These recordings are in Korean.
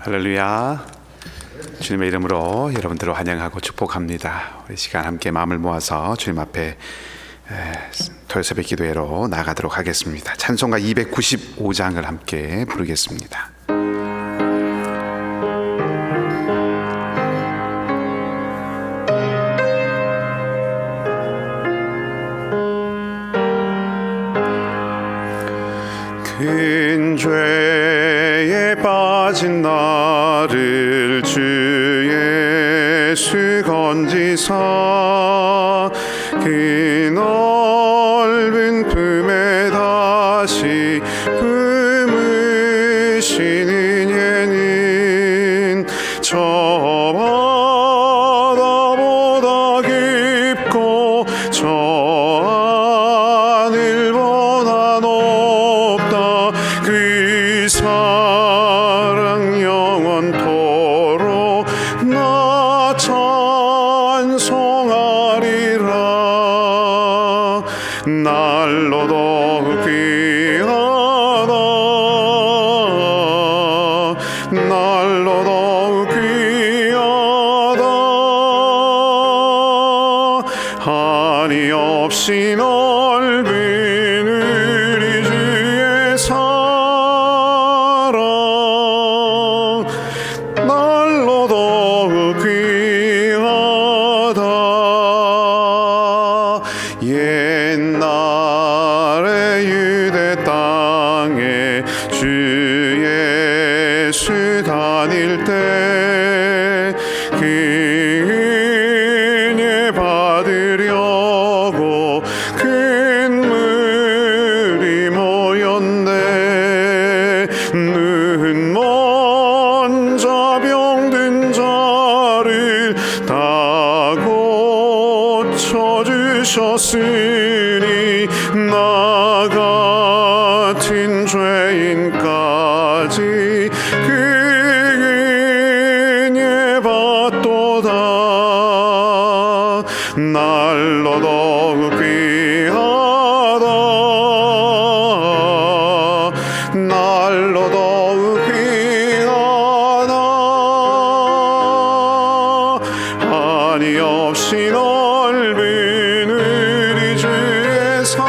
할렐루야. 주님의 이름으로 여러분들을 환영하고 축복합니다. 이 시간 함께 마음을 모아서 주님 앞에 토요새벽 기도회로 나가도록 하겠습니다. 찬송가 295장을 함께 부르겠습니다. 큰 죄에 빠진 나를 주 예수 건지사 그 넓은 품에 다시 품으시는 예는 저 바다보다 깊고 저 하늘보다 높다. 그 사랑 영원토록 나 찬송하리라. 날로 더욱 귀하다. 날로 더욱 귀하다. 한이 없이 넓은 우리 주의 사랑 날로 더욱 귀하다. 옛날에 유대 땅에 주 예수 다닐 때 그 은혜 받으려고 큰 물이 모였네. 눈먼 자 병든 자를 다 고쳐주셨으니 나 같은 죄인까지 그 은혜 받도다. 날로 더욱 귀하다. 날로 더욱 귀하다. 한이 없이 넓은 우리 주의 사랑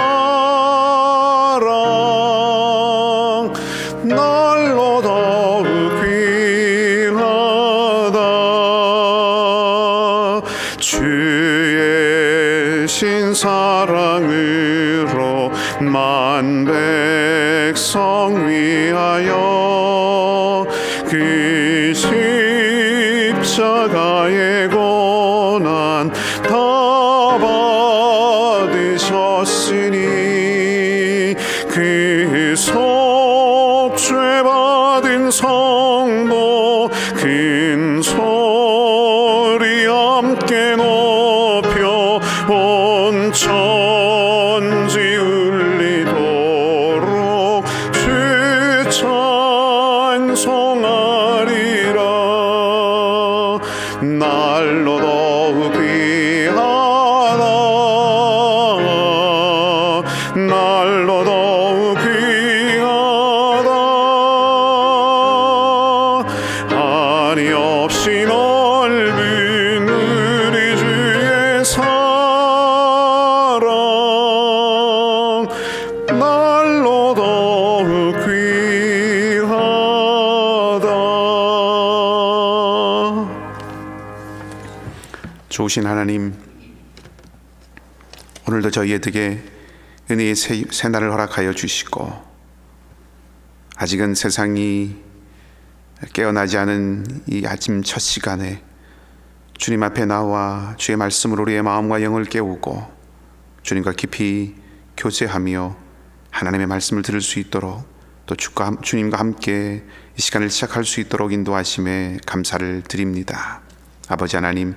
날로 더욱 귀하다. 주의 신사랑으로 만 백성 위하여 그 십자가의 고난 다 받으셨으니 그 속죄 받은 성도 큰 소리 함께 높여 온 천지 울리도록 주 찬송하리라. 날로 더욱 귀하다. 날로 더욱 귀하다. 한이 없이 넓은 우리 주의 사랑 날로 더욱 귀하다. 좋으신 하나님, 오늘도 저희에게 은혜의 새날을 허락하여 주시고 아직은 세상이 깨어나지 않은 이 아침 첫 시간에 주님 앞에 나와 주의 말씀으로 우리의 마음과 영을 깨우고 주님과 깊이 교제하며 하나님의 말씀을 들을 수 있도록 또 주님과 함께 이 시간을 시작할 수 있도록 인도하심에 감사를 드립니다. 아버지 하나님,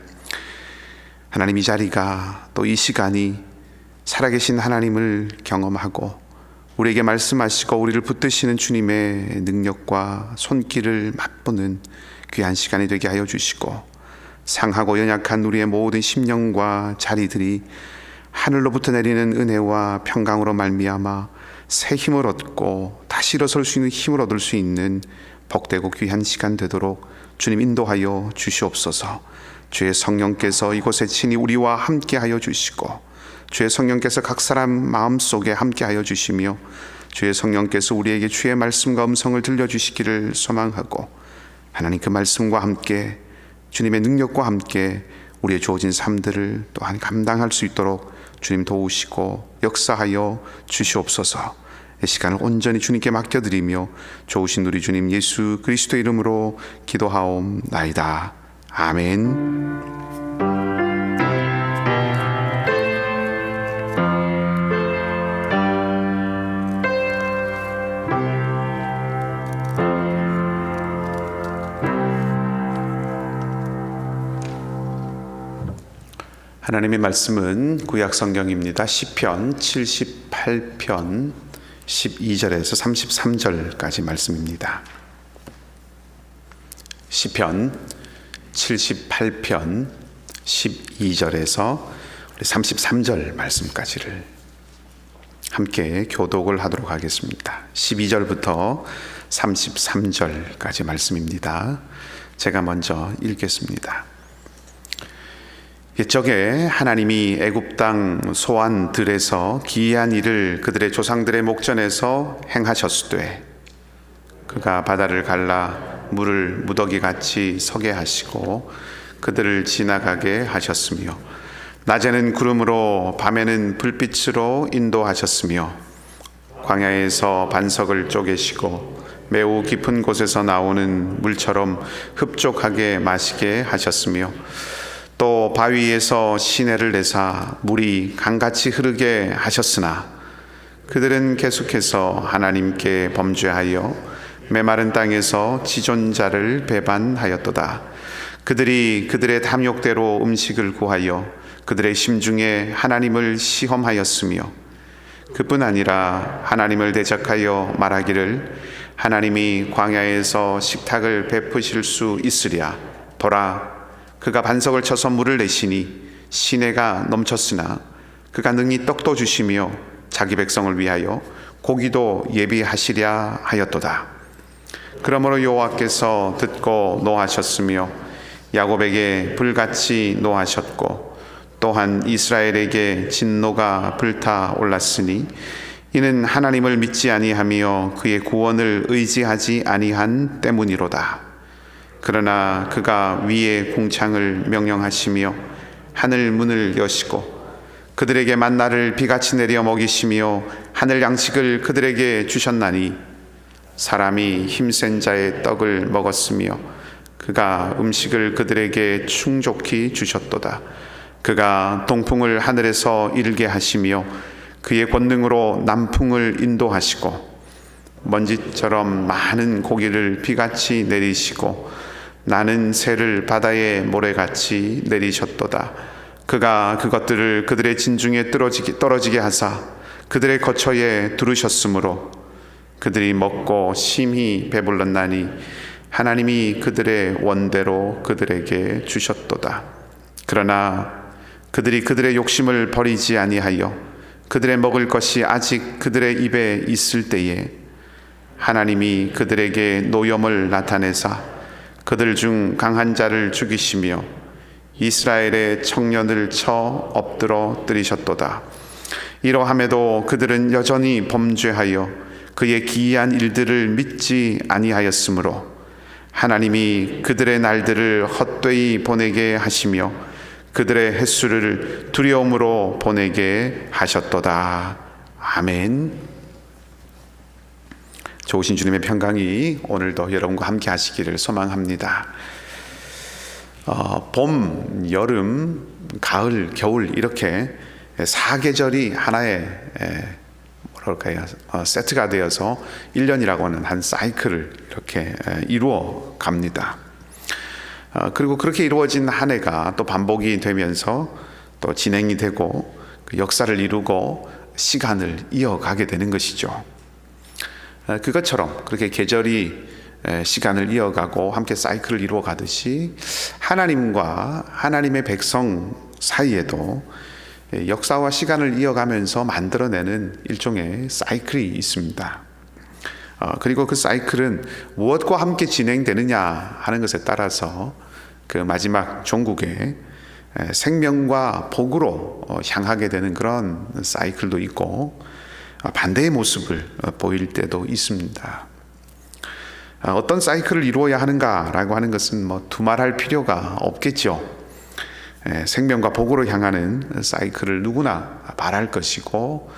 이 자리가 또 이 시간이 살아계신 하나님을 경험하고 우리에게 말씀하시고 우리를 붙드시는 주님의 능력과 손길을 맛보는 귀한 시간이 되게 하여 주시고 상하고 연약한 우리의 모든 심령과 자리들이 하늘로부터 내리는 은혜와 평강으로 말미암아 새 힘을 얻고 다시 일어설 수 있는 힘을 얻을 수 있는 복되고 귀한 시간 되도록 주님 인도하여 주시옵소서. 주의 성령께서 이곳에 친히 우리와 함께하여 주시고, 주의 성령께서 각 사람 마음속에 함께하여 주시며, 주의 성령께서 우리에게 주의 말씀과 음성을 들려주시기를 소망하고, 하나님 그 말씀과 함께 주님의 능력과 함께 우리의 주어진 삶들을 또한 감당할 수 있도록 주님 도우시고 역사하여 주시옵소서. 이 시간을 온전히 주님께 맡겨드리며 좋으신 우리 주님 예수 그리스도의 이름으로 기도하옵나이다. 아멘. 하나님의 말씀은 구약 성경입니다. 시편 78편 12절에서 33절까지 말씀입니다. 시편 78편 12절에서 33절 말씀까지를 함께 교독을 하도록 하겠습니다. 12절부터 33절까지 말씀입니다. 제가 먼저 읽겠습니다. 옛적에 하나님이 애굽 땅 소안 들에서 기이한 일을 그들의 조상들의 목전에서 행하셨으되, 그가 바다를 갈라 물을 무더기같이 서게 하시고 그들을 지나가게 하셨으며, 낮에는 구름으로 밤에는 불빛으로 인도하셨으며, 광야에서 반석을 쪼개시고 매우 깊은 곳에서 나오는 물처럼 흡족하게 마시게 하셨으며, 또 바위에서 시내를 내사 물이 강같이 흐르게 하셨으나, 그들은 계속해서 하나님께 범죄하여 메마른 땅에서 지존자를 배반하였도다. 그들이 그들의 탐욕대로 음식을 구하여 그들의 심중에 하나님을 시험하였으며, 그뿐 아니라 하나님을 대적하여 말하기를 하나님이 광야에서 식탁을 베푸실 수 있으랴. 보라, 그가 반석을 쳐서 물을 내시니 시내가 넘쳤으나 그가 능히 떡도 주시며 자기 백성을 위하여 고기도 예비하시랴 하였도다. 그러므로 여호와께서 듣고 노하셨으며 야곱에게 불같이 노하셨고, 또한 이스라엘에게 진노가 불타 올랐으니 이는 하나님을 믿지 아니하며 그의 구원을 의지하지 아니한 때문이로다. 그러나 그가 위의 궁창을 명령하시며 하늘 문을 여시고 그들에게 만나를 비같이 내려 먹이시며 하늘 양식을 그들에게 주셨나니, 사람이 힘센 자의 떡을 먹었으며 그가 음식을 그들에게 충족히 주셨도다. 그가 동풍을 하늘에서 일게 하시며 그의 권능으로 남풍을 인도하시고, 먼지처럼 많은 고기를 비같이 내리시고 나는 새를 바다의 모래같이 내리셨도다. 그가 그것들을 그들의 진중에 떨어지게 하사 그들의 거처에 두르셨으므로 그들이 먹고 심히 배불렀나니 하나님이 그들의 원대로 그들에게 주셨도다. 그러나 그들이 그들의 욕심을 버리지 아니하여 그들의 먹을 것이 아직 그들의 입에 있을 때에 하나님이 그들에게 노염을 나타내사 그들 중 강한 자를 죽이시며 이스라엘의 청년을 쳐 엎드러 뜨리셨도다. 이러함에도 그들은 여전히 범죄하여 그의 기이한 일들을 믿지 아니하였으므로 하나님이 그들의 날들을 헛되이 보내게 하시며 그들의 횟수를 두려움으로 보내게 하셨도다. 아멘. 좋으신 주님의 평강이 오늘도 여러분과 함께 하시기를 소망합니다. 봄, 여름, 가을, 겨울 이렇게 사계절이 하나의 세트가 되어서 1년이라고 하는 한 사이클을 이렇게 이루어 갑니다. 그리고 그렇게 이루어진 한 해가 또 반복이 되면서 또 진행이 되고 그 역사를 이루고 시간을 이어가게 되는 것이죠. 그것처럼 그렇게 계절이 시간을 이어가고 함께 사이클을 이루어 가듯이 하나님과 하나님의 백성 사이에도 역사와 시간을 이어가면서 만들어내는 일종의 사이클이 있습니다. 그리고 그 사이클은 무엇과 함께 진행되느냐 하는 것에 따라서 그 마지막 종국에 생명과 복으로 향하게 되는 그런 사이클도 있고 반대의 모습을 보일 때도 있습니다. 어떤 사이클을 이루어야 하는가라고 하는 것은 두말할 필요가 없겠죠. 생명과 복으로 향하는 사이클을 누구나 말할 것이고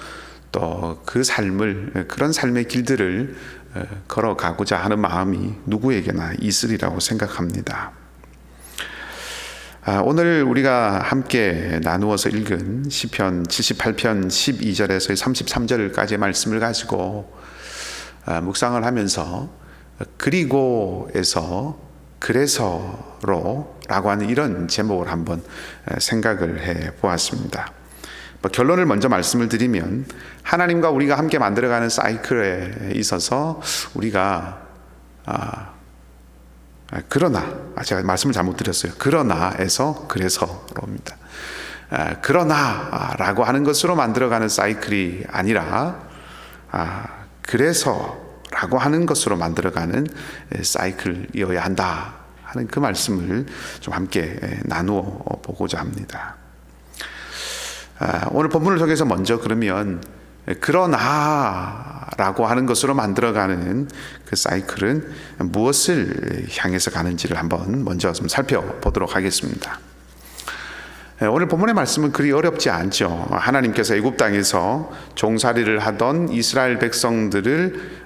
또 그 삶을, 그런 삶의 길들을 걸어가고자 하는 마음이 누구에게나 있으리라고 생각합니다. 오늘 우리가 함께 나누어서 읽은 시편 78편 12절에서 33절까지의 말씀을 가지고 묵상을 하면서 그리고에서 그래서로 라고 하는 이런 제목을 한번 생각을 해 보았습니다. 결론을 먼저 말씀을 드리면 하나님과 우리가 함께 만들어가는 사이클에 있어서 우리가 그러나 제가 말씀을 잘못 드렸어요. 그러나에서 그래서로입니다. 그러나라고 하는 것으로 만들어가는 사이클이 아니라 그래서라고 하는 것으로 만들어가는 사이클이어야 한다 하는 그 말씀을 좀 함께 나누어 보고자 합니다. 오늘 본문을 통해서 먼저 그러면 그러나라고 하는 것으로 만들어가는 그 사이클은 무엇을 향해서 가는지를 한번 먼저 좀 살펴보도록 하겠습니다. 오늘 본문의 말씀은 그리 어렵지 않죠. 하나님께서 애굽 땅에서 종살이를 하던 이스라엘 백성들을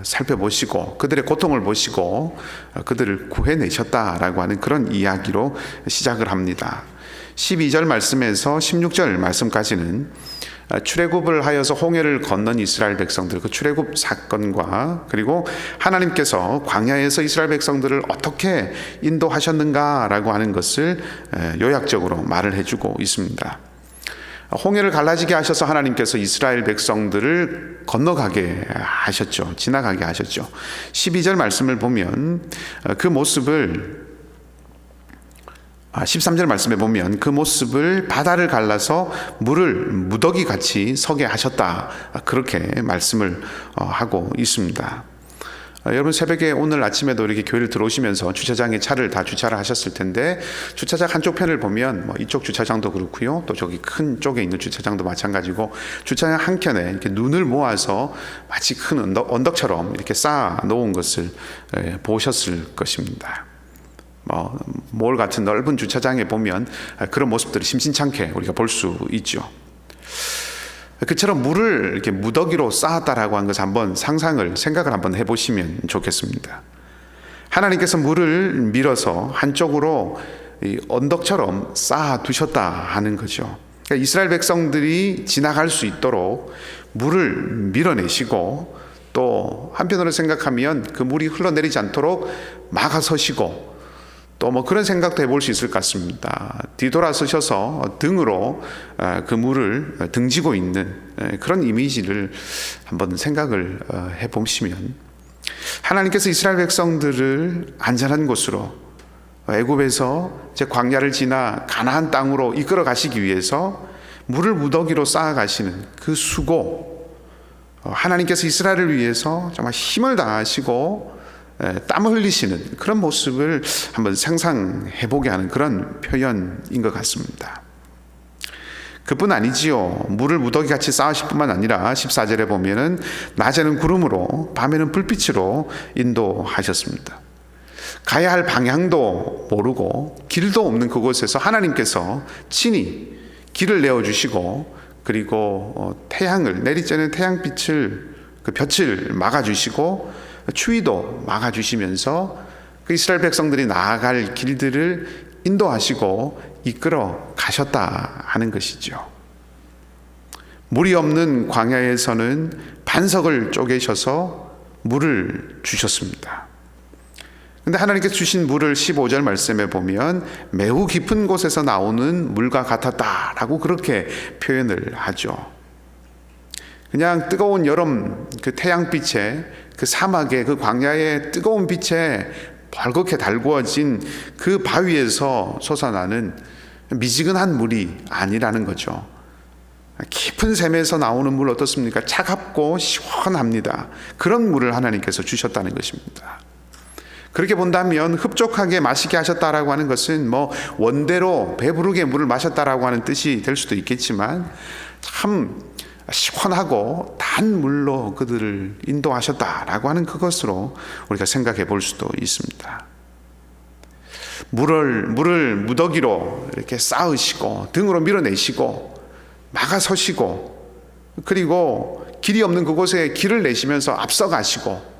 살펴보시고 그들의 고통을 보시고 그들을 구해내셨다라고 하는 그런 이야기로 시작을 합니다. 12절 말씀에서 16절 말씀까지는 출애굽을 하여서 홍해를 건넌 이스라엘 백성들, 그 출애굽 사건과 그리고 하나님께서 광야에서 이스라엘 백성들을 어떻게 인도하셨는가라고 하는 것을 요약적으로 말을 해주고 있습니다. 홍해를 갈라지게 하셔서 하나님께서 이스라엘 백성들을 건너가게 하셨죠. 지나가게 하셨죠. 12절 말씀을 보면 그 모습을 13절 말씀에 보면 그 모습을 바다를 갈라서 물을 무더기 같이 서게 하셨다. 그렇게 말씀을 하고 있습니다. 여러분 새벽에 오늘 아침에도 이렇게 교회를 들어오시면서 주차장에 차를 다 주차를 하셨을 텐데 주차장 한쪽 편을 보면 이쪽 주차장도 그렇고요. 또 저기 큰 쪽에 있는 주차장도 마찬가지고 주차장 한 켠에 이렇게 눈을 모아서 마치 큰 언덕처럼 이렇게 쌓아 놓은 것을 보셨을 것입니다. 몰 같은 넓은 주차장에 보면 그런 모습들을 심심찮게 우리가 볼 수 있죠. 그처럼 물을 이렇게 무더기로 쌓았다라고 하는 것을 한번 생각을 한번 해보시면 좋겠습니다. 하나님께서 물을 밀어서 한쪽으로 언덕처럼 쌓아 두셨다 하는 거죠. 그러니까 이스라엘 백성들이 지나갈 수 있도록 물을 밀어내시고 또 한편으로 생각하면 그 물이 흘러내리지 않도록 막아서시고 또 그런 생각도 해볼 수 있을 것 같습니다. 뒤돌아서셔서 등으로 그 물을 등지고 있는 그런 이미지를 한번 생각을 해보시면 하나님께서 이스라엘 백성들을 안전한 곳으로 애굽에서 제 광야를 지나 가나안 땅으로 이끌어 가시기 위해서 물을 무더기로 쌓아 가시는 그 수고, 하나님께서 이스라엘을 위해서 정말 힘을 다하시고 땀을 흘리시는 그런 모습을 한번 상상해 보게 하는 그런 표현인 것 같습니다. 그뿐 아니지요. 물을 무더기같이 쌓으실 뿐만 아니라 14절에 보면은 낮에는 구름으로 밤에는 불빛으로 인도하셨습니다. 가야 할 방향도 모르고 길도 없는 그곳에서 하나님께서 친히 길을 내어주시고 그리고 태양을 내리쬐는 태양빛을 그 볕을 막아주시고 추위도 막아주시면서 그 이스라엘 백성들이 나아갈 길들을 인도하시고 이끌어 가셨다 하는 것이죠. 물이 없는 광야에서는 반석을 쪼개셔서 물을 주셨습니다. 그런데 하나님께서 주신 물을 15절 말씀에 보면 매우 깊은 곳에서 나오는 물과 같았다라고 그렇게 표현을 하죠. 그냥 뜨거운 여름 그 태양빛에 그 사막의 그 광야의 뜨거운 빛에 벌겋게 달구어진 그 바위에서 솟아나는 미지근한 물이 아니라는 거죠. 깊은 샘에서 나오는 물 어떻습니까? 차갑고 시원합니다. 그런 물을 하나님께서 주셨다는 것입니다. 그렇게 본다면 흡족하게 마시게 하셨다라고 하는 것은 원대로 배부르게 물을 마셨다라고 하는 뜻이 될 수도 있겠지만, 참 시원하고 단 물로 그들을 인도하셨다라고 하는 그것으로 우리가 생각해 볼 수도 있습니다. 물을 무더기로 이렇게 쌓으시고 등으로 밀어내시고 막아서시고, 그리고 길이 없는 그곳에 길을 내시면서 앞서가시고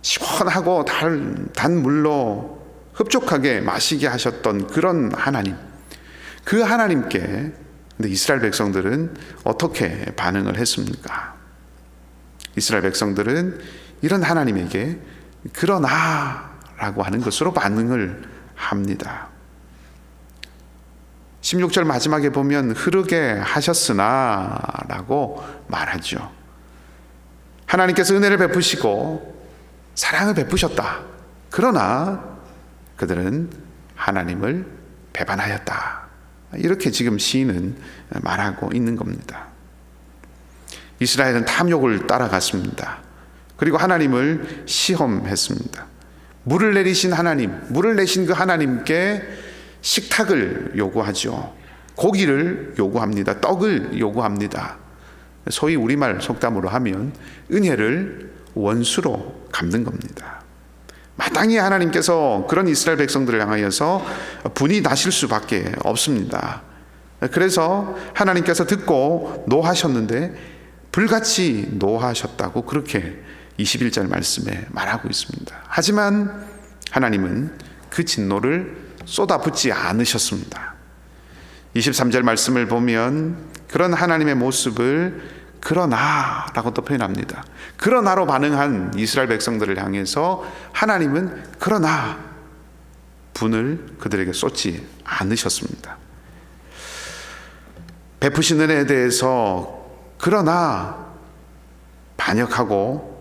시원하고 단 물로 흡족하게 마시게 하셨던 그런 하나님, 그 하나님께 근데 이스라엘 백성들은 어떻게 반응을 했습니까? 이스라엘 백성들은 이런 하나님에게 그러나 라고 하는 것으로 반응을 합니다. 16절 마지막에 보면 흐르게 하셨으나 라고 말하죠. 하나님께서 은혜를 베푸시고 사랑을 베푸셨다. 그러나 그들은 하나님을 배반하였다. 이렇게 지금 시인은 말하고 있는 겁니다. 이스라엘은 탐욕을 따라갔습니다. 그리고 하나님을 시험했습니다. 물을 내리신 하나님, 물을 내신 그 하나님께 식탁을 요구하죠. 고기를 요구합니다. 떡을 요구합니다. 소위 우리말 속담으로 하면 은혜를 원수로 갚는 겁니다. 마땅히 하나님께서 그런 이스라엘 백성들을 향하여서 분이 나실 수밖에 없습니다. 그래서 하나님께서 듣고 노하셨는데 불같이 노하셨다고 그렇게 21절 말씀에 말하고 있습니다. 하지만 하나님은 그 진노를 쏟아붓지 않으셨습니다. 23절 말씀을 보면 그런 하나님의 모습을 그러나라고 또 표현합니다. 그러나로 반응한 이스라엘 백성들을 향해서 하나님은 그러나 분을 그들에게 쏟지 않으셨습니다. 베푸신 은혜에 대해서 그러나 반역하고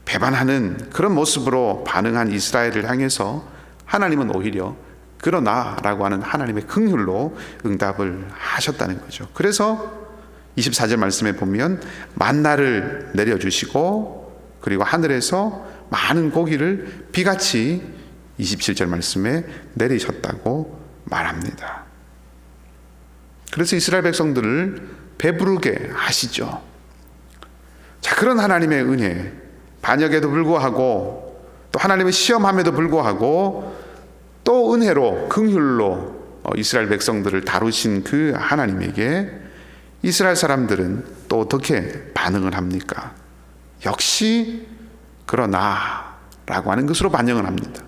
배반하는 그런 모습으로 반응한 이스라엘을 향해서 하나님은 오히려 그러나라고 하는 하나님의 긍휼로 응답을 하셨다는 거죠. 그래서 24절 말씀에 보면 만나를 내려주시고 그리고 하늘에서 많은 고기를 비같이 27절 말씀에 내리셨다고 말합니다. 그래서 이스라엘 백성들을 배부르게 하시죠. 자, 그런 하나님의 은혜, 반역에도 불구하고 또 하나님의 시험함에도 불구하고 또 은혜로 긍휼로 이스라엘 백성들을 다루신 그 하나님에게 이스라엘 사람들은 또 어떻게 반응을 합니까? 역시 그러나 라고 하는 것으로 반응을 합니다.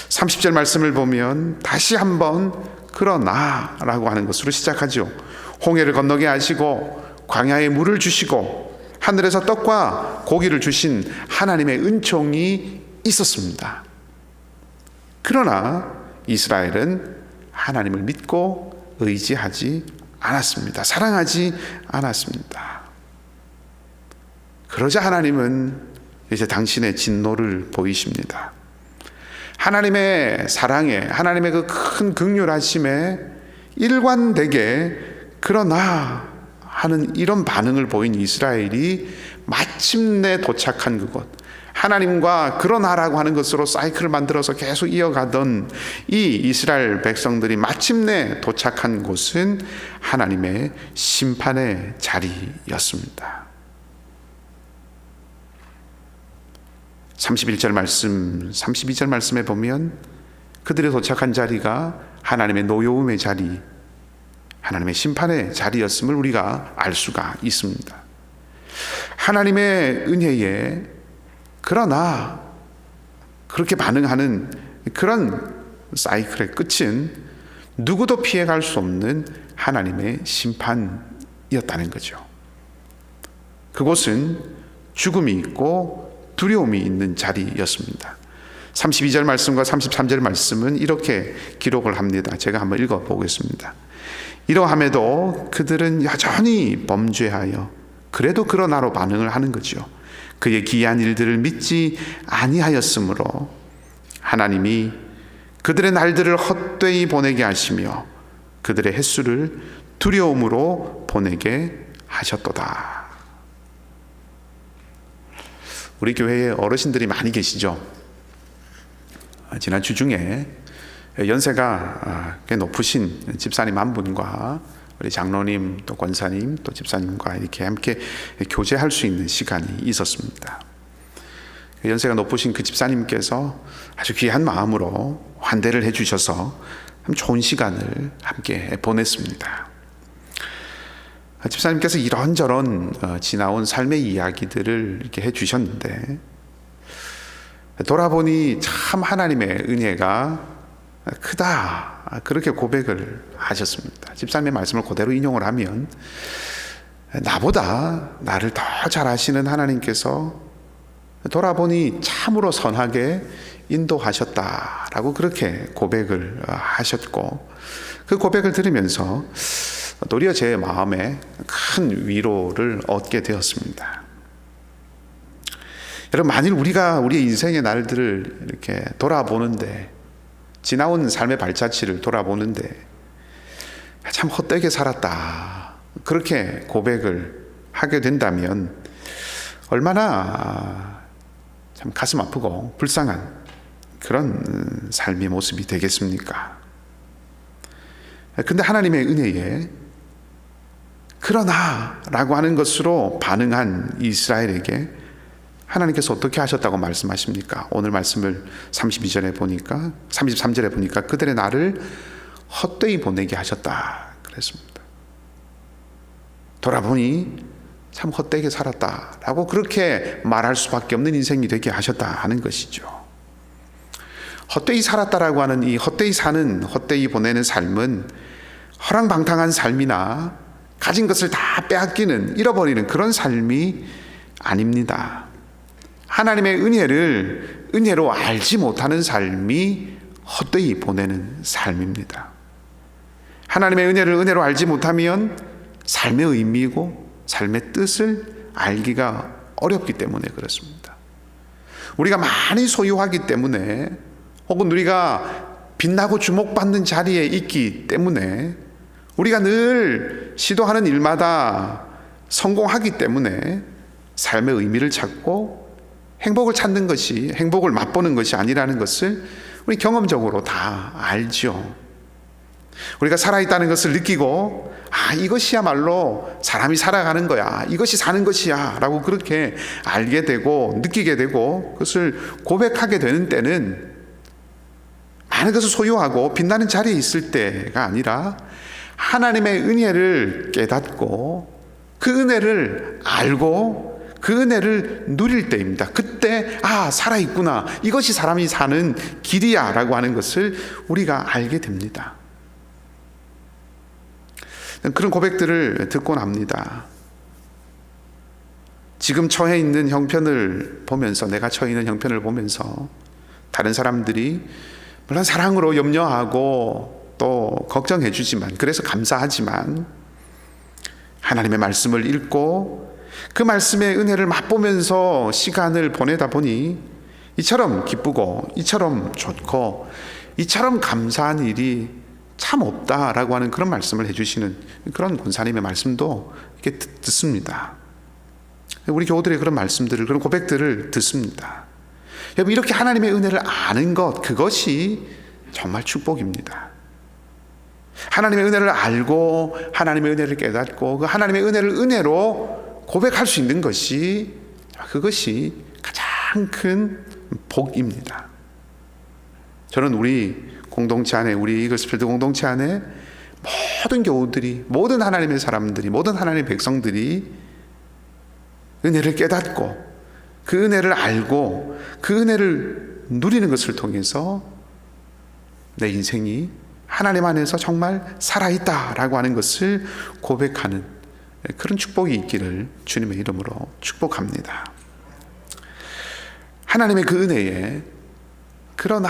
30절 말씀을 보면 다시 한번 그러나 라고 하는 것으로 시작하죠. 홍해를 건너게 하시고 광야에 물을 주시고 하늘에서 떡과 고기를 주신 하나님의 은총이 있었습니다. 그러나 이스라엘은 하나님을 믿고 의지하지 않았습니다. 사랑하지 않았습니다. 그러자 하나님은 이제 당신의 진노를 보이십니다. 하나님의 사랑에, 하나님의 그 큰 긍휼하심에 일관되게 그러나 하는 이런 반응을 보인 이스라엘이 마침내 도착한 그곳, 하나님과 그러나라고 하는 것으로 사이클을 만들어서 계속 이어가던 이 이스라엘 백성들이 마침내 도착한 곳은 하나님의 심판의 자리였습니다. 31절 말씀, 32절 말씀에 보면 그들이 도착한 자리가 하나님의 노여움의 자리, 하나님의 심판의 자리였음을 우리가 알 수가 있습니다. 하나님의 은혜에 그러나 그렇게 반응하는 그런 사이클의 끝은 누구도 피해갈 수 없는 하나님의 심판이었다는 거죠. 그곳은 죽음이 있고 두려움이 있는 자리였습니다. 32절 말씀과 33절 말씀은 이렇게 기록을 합니다. 제가 한번 읽어보겠습니다. 이러함에도 그들은 여전히 범죄하여 그래도 그러나로 반응을 하는 거죠. 그의 기이한 일들을 믿지 아니하였으므로 하나님이 그들의 날들을 헛되이 보내게 하시며 그들의 횟수를 두려움으로 보내게 하셨도다. 우리 교회에 어르신들이 많이 계시죠. 지난 주 중에 연세가 꽤 높으신 집사님 한 분과 우리 장로님 또 권사님 또 집사님과 이렇게 함께 교제할 수 있는 시간이 있었습니다. 연세가 높으신 그 집사님께서 아주 귀한 마음으로 환대를 해주셔서 참 좋은 시간을 함께 보냈습니다. 집사님께서 이런저런 지나온 삶의 이야기들을 이렇게 해주셨는데, 돌아보니 참 하나님의 은혜가 크다, 그렇게 고백을 하셨습니다. 집사님의 말씀을 그대로 인용을 하면, 나보다 나를 더 잘 아시는 하나님께서 돌아보니 참으로 선하게 인도하셨다라고 그렇게 고백을 하셨고, 그 고백을 들으면서 도리어 제 마음에 큰 위로를 얻게 되었습니다. 여러분, 만일 우리가 우리의 인생의 날들을 이렇게 돌아보는데, 지나온 삶의 발자취를 돌아보는데 참 헛되게 살았다, 그렇게 고백을 하게 된다면 얼마나 참 가슴 아프고 불쌍한 그런 삶의 모습이 되겠습니까? 근데 하나님의 은혜에 그러나 라고 하는 것으로 반응한 이스라엘에게 하나님께서 어떻게 하셨다고 말씀하십니까? 오늘 말씀을 32절에 보니까, 33절에 보니까 그들의 나를 헛되이 보내게 하셨다 그랬습니다. 돌아보니 참 헛되게 살았다라고 그렇게 말할 수밖에 없는 인생이 되게 하셨다 하는 것이죠. 헛되이 살았다라고 하는 이 헛되이 사는, 헛되이 보내는 삶은 허랑방탕한 삶이나 가진 것을 다 빼앗기는, 잃어버리는 그런 삶이 아닙니다. 하나님의 은혜를 은혜로 알지 못하는 삶이 헛되이 보내는 삶입니다. 하나님의 은혜를 은혜로 알지 못하면 삶의 의미고 삶의 뜻을 알기가 어렵기 때문에 그렇습니다. 우리가 많이 소유하기 때문에, 혹은 우리가 빛나고 주목받는 자리에 있기 때문에, 우리가 늘 시도하는 일마다 성공하기 때문에 삶의 의미를 찾고 행복을 찾는 것이, 행복을 맛보는 것이 아니라는 것을 우리 경험적으로 다 알죠. 우리가 살아있다는 것을 느끼고, 이것이야말로 사람이 살아가는 거야, 이것이 사는 것이야 라고 그렇게 알게 되고 느끼게 되고 그것을 고백하게 되는 때는 많은 것을 소유하고 빛나는 자리에 있을 때가 아니라 하나님의 은혜를 깨닫고 그 은혜를 알고 그 은혜를 누릴 때입니다. 그때 살아있구나, 이것이 사람이 사는 길이야 라고 하는 것을 우리가 알게 됩니다. 그런 고백들을 듣곤 합니다. 지금 처해 있는 형편을 보면서, 내가 처해 있는 형편을 보면서 다른 사람들이 물론 사랑으로 염려하고 또 걱정해 주지만, 그래서 감사하지만, 하나님의 말씀을 읽고 그 말씀의 은혜를 맛보면서 시간을 보내다 보니 이처럼 기쁘고 이처럼 좋고 이처럼 감사한 일이 참 없다라고 하는 그런 말씀을 해주시는 그런 권사님의 말씀도 이렇게 듣습니다. 우리 교우들의 그런 말씀들을, 그런 고백들을 듣습니다. 여러분, 이렇게 하나님의 은혜를 아는 것, 그것이 정말 축복입니다. 하나님의 은혜를 알고 하나님의 은혜를 깨닫고 그 하나님의 은혜를 은혜로 고백할 수 있는 것이, 그것이 가장 큰 복입니다. 저는 우리 공동체 안에, 우리 이글스필드 공동체 안에 모든 교우들이, 모든 하나님의 사람들이, 모든 하나님의 백성들이 은혜를 깨닫고 그 은혜를 알고 그 은혜를 누리는 것을 통해서 내 인생이 하나님 안에서 정말 살아있다라고 하는 것을 고백하는 그런 축복이 있기를 주님의 이름으로 축복합니다. 하나님의 그 은혜에 그러나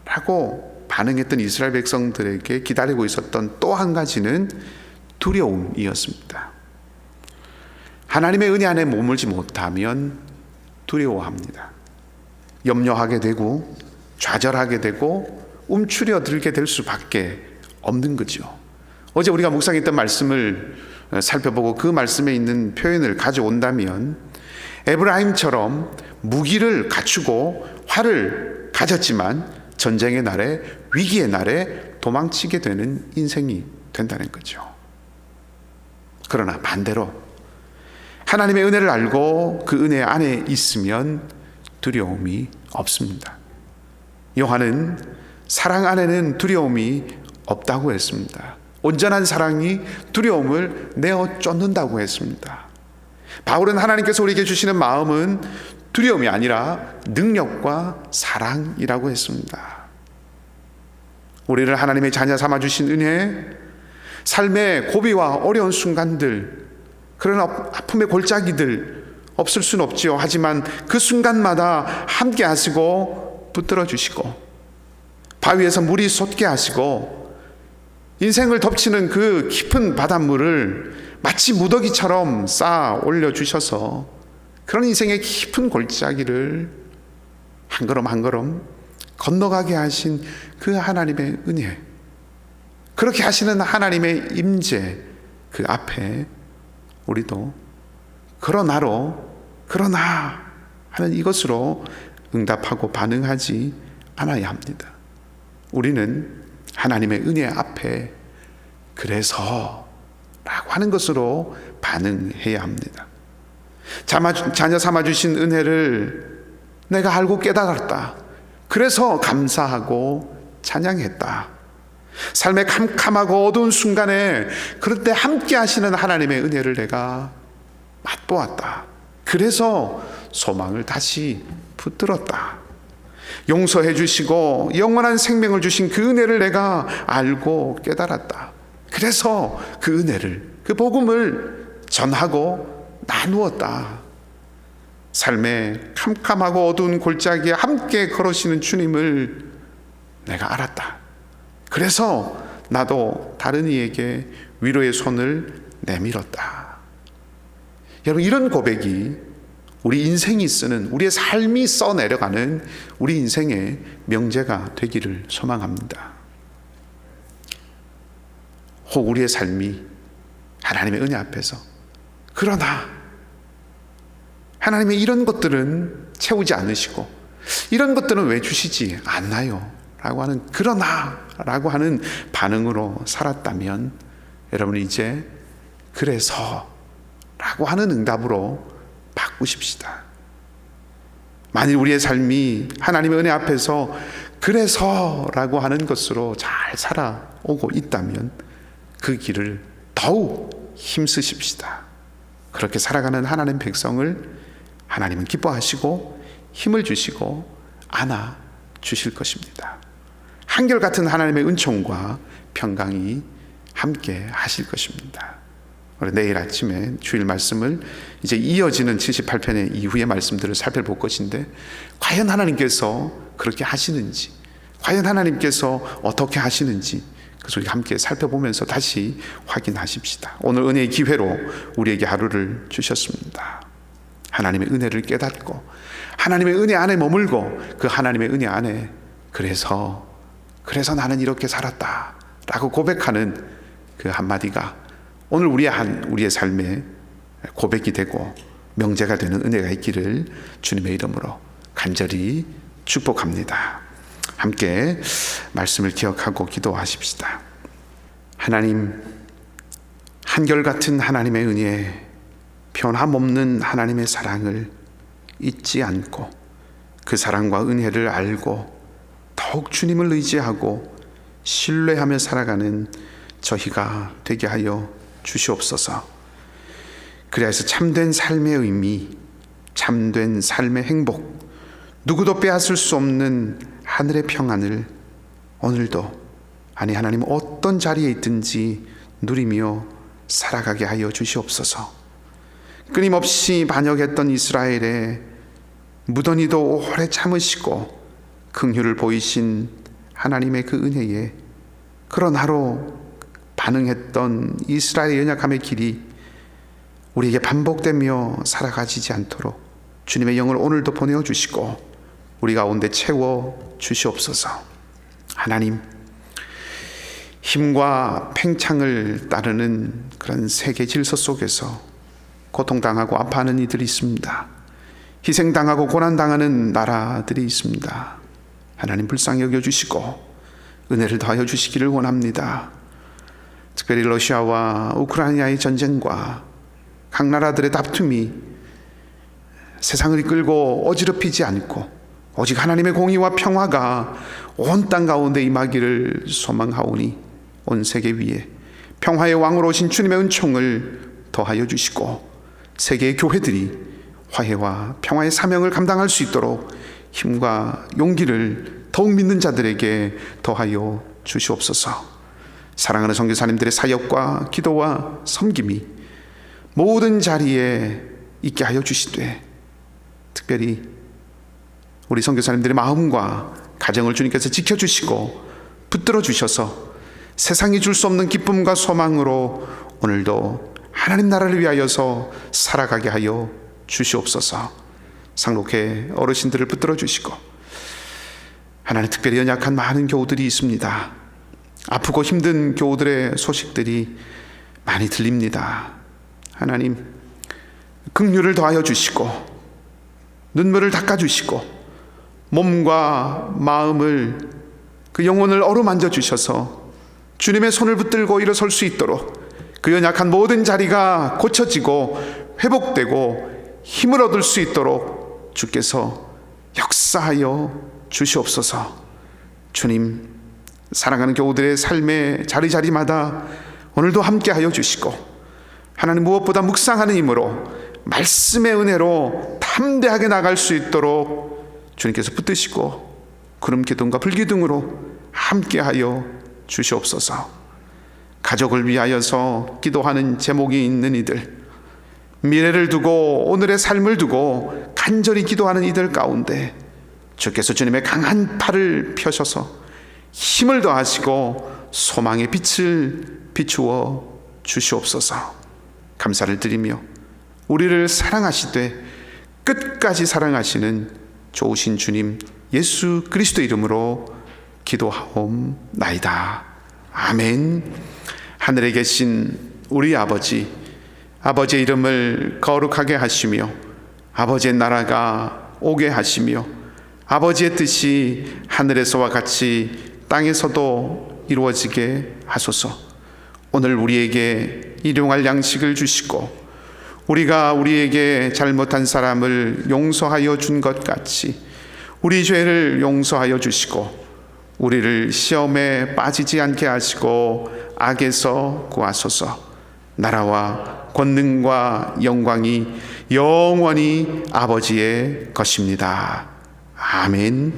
라고 반응했던 이스라엘 백성들에게 기다리고 있었던 또 한 가지는 두려움이었습니다. 하나님의 은혜 안에 머물지 못하면 두려워합니다. 염려하게 되고 좌절하게 되고 움츠려들게 될 수밖에 없는 거죠. 어제 우리가 묵상했던 말씀을 살펴보고 그 말씀에 있는 표현을 가져온다면, 에브라임처럼 무기를 갖추고 활을 가졌지만 전쟁의 날에, 위기의 날에 도망치게 되는 인생이 된다는 거죠. 그러나 반대로 하나님의 은혜를 알고 그 은혜 안에 있으면 두려움이 없습니다. 요한은 사랑 안에는 두려움이 없다고 했습니다. 온전한 사랑이 두려움을 내어 쫓는다고 했습니다. 바울은 하나님께서 우리에게 주시는 마음은 두려움이 아니라 능력과 사랑이라고 했습니다. 우리를 하나님의 자녀 삼아 주신 은혜, 삶의 고비와 어려운 순간들, 그런 아픔의 골짜기들 없을 수는 없지요. 하지만 그 순간마다 함께 하시고 붙들어 주시고, 바위에서 물이 솟게 하시고, 인생을 덮치는 그 깊은 바닷물을 마치 무더기처럼 쌓아 올려주셔서 그런 인생의 깊은 골짜기를 한 걸음 한 걸음 건너가게 하신 그 하나님의 은혜, 그렇게 하시는 하나님의 임재, 그 앞에 우리도 그러나 하는 이것으로 응답하고 반응하지 않아야 합니다. 우리는 하나님의 은혜 앞에 그래서 라고 하는 것으로 반응해야 합니다. 자녀 삼아주신 은혜를 내가 알고 깨달았다, 그래서 감사하고 찬양했다. 삶의 캄캄하고 어두운 순간에 그럴 때 함께 하시는 하나님의 은혜를 내가 맛보았다, 그래서 소망을 다시 붙들었다. 용서해 주시고 영원한 생명을 주신 그 은혜를 내가 알고 깨달았다, 그래서 그 은혜를, 그 복음을 전하고 나누었다. 삶의 캄캄하고 어두운 골짜기에 함께 걸으시는 주님을 내가 알았다, 그래서 나도 다른 이에게 위로의 손을 내밀었다. 여러분, 이런 고백이 우리 인생이 쓰는, 우리의 삶이 써내려가는 우리 인생의 명제가 되기를 소망합니다. 혹 우리의 삶이 하나님의 은혜 앞에서, 그러나 하나님의 이런 것들은 채우지 않으시고 이런 것들은 왜 주시지 않나요? 라고 하는, 그러나 라고 하는 반응으로 살았다면, 여러분 이제 그래서 라고 하는 응답으로 바꾸십시다. 만일 우리의 삶이 하나님의 은혜 앞에서 그래서 라고 하는 것으로 잘 살아오고 있다면 그 길을 더욱 힘쓰십시다. 그렇게 살아가는 하나님 백성을 하나님은 기뻐하시고 힘을 주시고 안아 주실 것입니다. 한결같은 하나님의 은총과 평강이 함께 하실 것입니다. 우리 내일 아침에 주일 말씀을 이제 이어지는 78편의 이후의 말씀들을 살펴볼 것인데, 과연 하나님께서 그렇게 하시는지, 과연 하나님께서 어떻게 하시는지, 그래서 우리 함께 살펴보면서 다시 확인하십시다. 오늘 은혜의 기회로 우리에게 하루를 주셨습니다. 하나님의 은혜를 깨닫고 하나님의 은혜 안에 머물고 그 하나님의 은혜 안에 그래서 나는 이렇게 살았다 라고 고백하는 그 한마디가 오늘 우리의 삶에 고백이 되고 명제가 되는 은혜가 있기를 주님의 이름으로 간절히 축복합니다. 함께 말씀을 기억하고 기도하십시다. 하나님, 한결같은 하나님의 은혜, 변함없는 하나님의 사랑을 잊지 않고 그 사랑과 은혜를 알고 더욱 주님을 의지하고 신뢰하며 살아가는 저희가 되게 하여 주시옵소서. 그래서 참된 삶의 의미, 참된 삶의 행복, 누구도 빼앗을 수 없는 하늘의 평안을 오늘도, 아니 하나님 어떤 자리에 있든지 누리며 살아가게 하여 주시옵소서. 끊임없이 반역했던 이스라엘에 무더니도 오래 참으시고 긍휼을 보이신 하나님의 그 은혜에, 그런 하루 반응했던 이스라엘의 연약함의 길이 우리에게 반복되며 살아가지지 않도록 주님의 영을 오늘도 보내어 주시고 우리 가운데 채워 주시옵소서. 하나님, 힘과 팽창을 따르는 그런 세계 질서 속에서 고통당하고 아파하는 이들이 있습니다. 희생당하고 고난당하는 나라들이 있습니다. 하나님 불쌍히 여겨주시고 은혜를 더하여 주시기를 원합니다. 특별히 러시아와 우크라이나의 전쟁과 각 나라들의 다툼이 세상을 이끌고 어지럽히지 않고 오직 하나님의 공의와 평화가 온 땅 가운데 임하기를 소망하오니 온 세계 위에 평화의 왕으로 오신 주님의 은총을 더하여 주시고 세계의 교회들이 화해와 평화의 사명을 감당할 수 있도록 힘과 용기를 더욱 믿는 자들에게 더하여 주시옵소서. 사랑하는 선교사님들의 사역과 기도와 섬김이 모든 자리에 있게 하여 주시되, 특별히 우리 선교사님들의 마음과 가정을 주님께서 지켜주시고 붙들어 주셔서 세상이 줄 수 없는 기쁨과 소망으로 오늘도 하나님 나라를 위하여서 살아가게 하여 주시옵소서. 상록회 어르신들을 붙들어 주시고, 하나님 특별히 연약한 많은 교우들이 있습니다. 아프고 힘든 교우들의 소식들이 많이 들립니다. 하나님 긍휼을 더하여 주시고 눈물을 닦아주시고 몸과 마음을, 그 영혼을 어루만져 주셔서 주님의 손을 붙들고 일어설 수 있도록 그 연약한 모든 자리가 고쳐지고 회복되고 힘을 얻을 수 있도록 주께서 역사하여 주시옵소서. 주님, 사랑하는 교우들의 삶의 자리자리마다 오늘도 함께하여 주시고, 하나님 무엇보다 묵상하는 힘으로 말씀의 은혜로 담대하게 나갈 수 있도록 주님께서 붙드시고 구름 기둥과 불 기둥으로 함께하여 주시옵소서. 가족을 위하여서 기도하는 제목이 있는 이들, 미래를 두고 오늘의 삶을 두고 간절히 기도하는 이들 가운데 주께서 주님의 강한 팔을 펴셔서 힘을 더하시고 소망의 빛을 비추어 주시옵소서. 감사를 드리며 우리를 사랑하시되 끝까지 사랑하시는 좋으신 주님 예수 그리스도 이름으로 기도하옵나이다. 아멘. 하늘에 계신 우리 아버지, 아버지의 이름을 거룩하게 하시며 아버지의 나라가 오게 하시며 아버지의 뜻이 하늘에서와 같이 땅에서도 이루어지게 하소서. 오늘 우리에게 일용할 양식을 주시고 우리가 우리에게 잘못한 사람을 용서하여 준 것 같이 우리 죄를 용서하여 주시고 우리를 시험에 빠지지 않게 하시고 악에서 구하소서. 나라와 권능과 영광이 영원히 아버지의 것입니다. 아멘.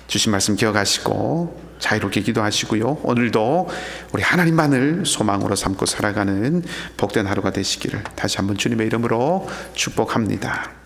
주신 말씀 기억하시고 자유롭게 기도하시고요. 오늘도 우리 하나님만을 소망으로 삼고 살아가는 복된 하루가 되시기를 다시 한번 주님의 이름으로 축복합니다.